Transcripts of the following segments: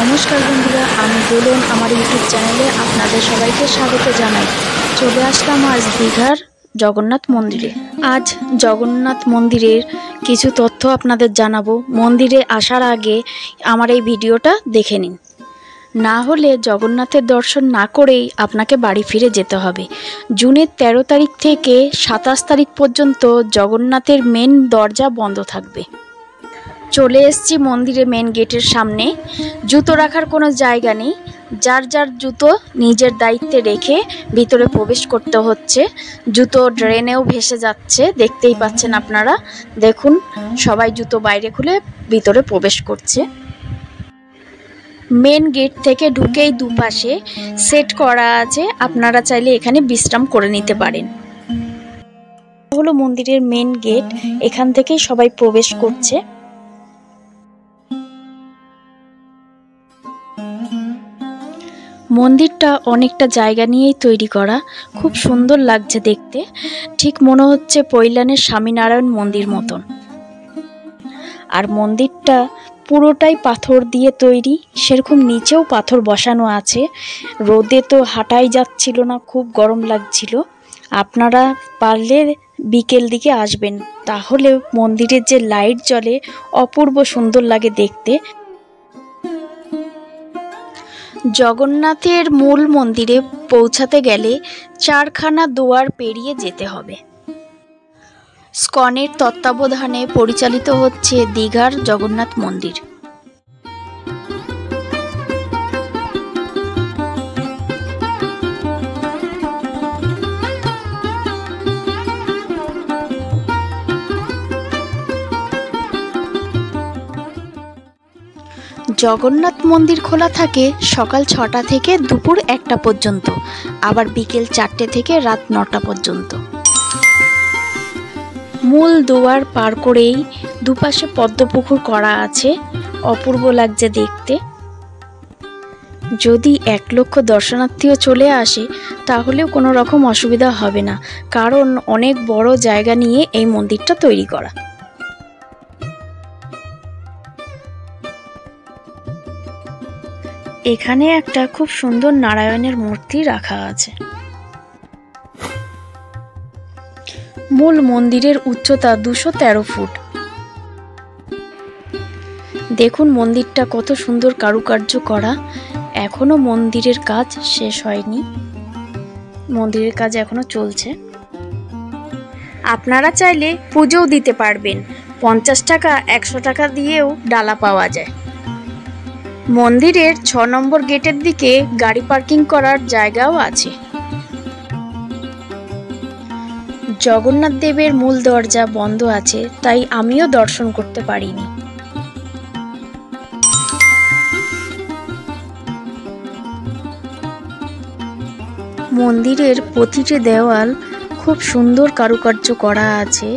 নমস্কার বন্ধুরা, আমি দোলন আমার ইউটিউব চ্যানেলে আপনাদের সবাইকে স্বাগত জানাই। চলে আসলাম আজ দীঘার জগন্নাথ মন্দিরে। আজ জগন্নাথ মন্দিরের কিছু তথ্য আপনাদের জানাবো। মন্দিরে আসার আগে আমার এই ভিডিওটা দেখে নিন, না হলে জগন্নাথের দর্শন না করেই আপনাকে বাড়ি ফিরে যেতে হবে। জুনের 13 তারিখ থেকে 27 তারিখ পর্যন্ত জগন্নাথের মেন দরজা বন্ধ থাকবে। চলে এসেছি মন্দিরের মেন গেটের সামনে। জুতো রাখার কোনো জায়গা নেই, যার যার জুতো নিজের দায়িত্বে রেখে ভিতরে প্রবেশ করতে হচ্ছে। জুতো ড্রেনেও ভেসে যাচ্ছে, দেখতেই পাচ্ছেন আপনারা। দেখুন, সবাই জুতো বাইরে খুলে ভিতরে প্রবেশ করছে। মেন গেট থেকে ঢুকেই দুপাশে সেট করা আছে, আপনারা চাইলে এখানে বিশ্রাম করে নিতে পারেন। হলো মন্দিরের মেন গেট, এখান থেকেই সবাই প্রবেশ করছে। মন্দিরটা অনেকটা জায়গা নিয়েই তৈরি করা, খুব সুন্দর লাগছে দেখতে। ঠিক মনে হচ্ছে পৈলানের স্বামীনারায়ণ মন্দির মতন। আর মন্দিরটা পুরোটাই পাথর দিয়ে তৈরি, সেরকম নিচেও পাথর বসানো আছে। রোদে তো হাঁটাই যাচ্ছিল না, খুব গরম লাগছিল। আপনারা পারলে বিকেল দিকে আসবেন, তাহলে মন্দিরের যে লাইট জ্বলে অপূর্ব সুন্দর লাগে দেখতে। জগন্নাথের মূল মন্দিরে পৌঁছাতে গেলে 4খানা দুয়ার পেরিয়ে যেতে হবে। স্কনের তত্ত্বাবধানে পরিচালিত হচ্ছে দীঘার জগন্নাথ মন্দির। জগন্নাথ মন্দির খোলা থাকে সকাল 6টা থেকে দুপুর 1টা পর্যন্ত, আবার বিকেল 4টে থেকে রাত 9টা পর্যন্ত। মূল দুয়ার পার করেই দুপাশে পদ্মপুকুর করা আছে, অপূর্ব লাগছে দেখতে। যদি 1 লক্ষ দর্শনার্থীও চলে আসে তাহলেও কোনো রকম অসুবিধা হবে না, কারণ অনেক বড় জায়গা নিয়ে এই মন্দিরটা তৈরি করা। এখানে একটা খুব সুন্দর নারায়ণের মূর্তি রাখা আছে। মূল মন্দিরের উচ্চতা 213 ফুট। দেখুন মন্দিরটা কত সুন্দর কারুকার্য করা। এখনো মন্দিরের কাজ শেষ হয়নি, মন্দিরের কাজ এখনো চলছে। আপনারা চাইলে পুজোও দিতে পারবেন, 50 টাকা 100 টাকা দিয়েও ডালা পাওয়া যায়। মন্দিরের 6 নম্বর গেটের দিকে গাড়ি পার্কিং করার জায়গাও আছে। জগন্নাথ দেবের মূল দরজা বন্ধ আছে, তাই আমিও দর্শন করতে পারিনি। মন্দিরের প্রতিটি দেওয়াল খুব সুন্দর কারুকার্য করা আছে।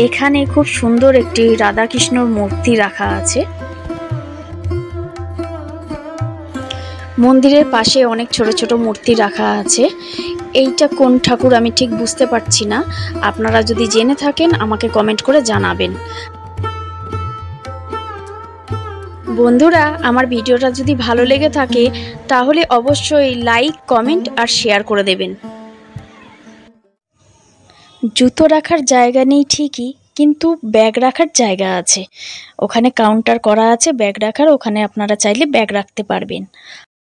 এখানে খুব সুন্দর একটি রাধাকৃষ্ণর মূর্তি রাখা আছে। মন্দিরের পাশে অনেক ছোট ছোট মূর্তি রাখা আছে। এইটা কোন ঠাকুর আমি ঠিক বুঝতে পারছি না, আপনারা যদি জেনে থাকেন আমাকে কমেন্ট করে জানাবেন। বন্ধুরা, আমার ভিডিওটা যদি ভালো লেগে থাকে তাহলে অবশ্যই লাইক, কমেন্ট আর শেয়ার করে দেবেন। জুতো রাখার জায়গা নেই ঠিকই, কিন্তু ব্যাগ রাখার জায়গা আছে। ওখানে কাউন্টার করা আছে ব্যাগ রাখার, ওখানে আপনারা চাইলে ব্যাগ রাখতে পারবেন।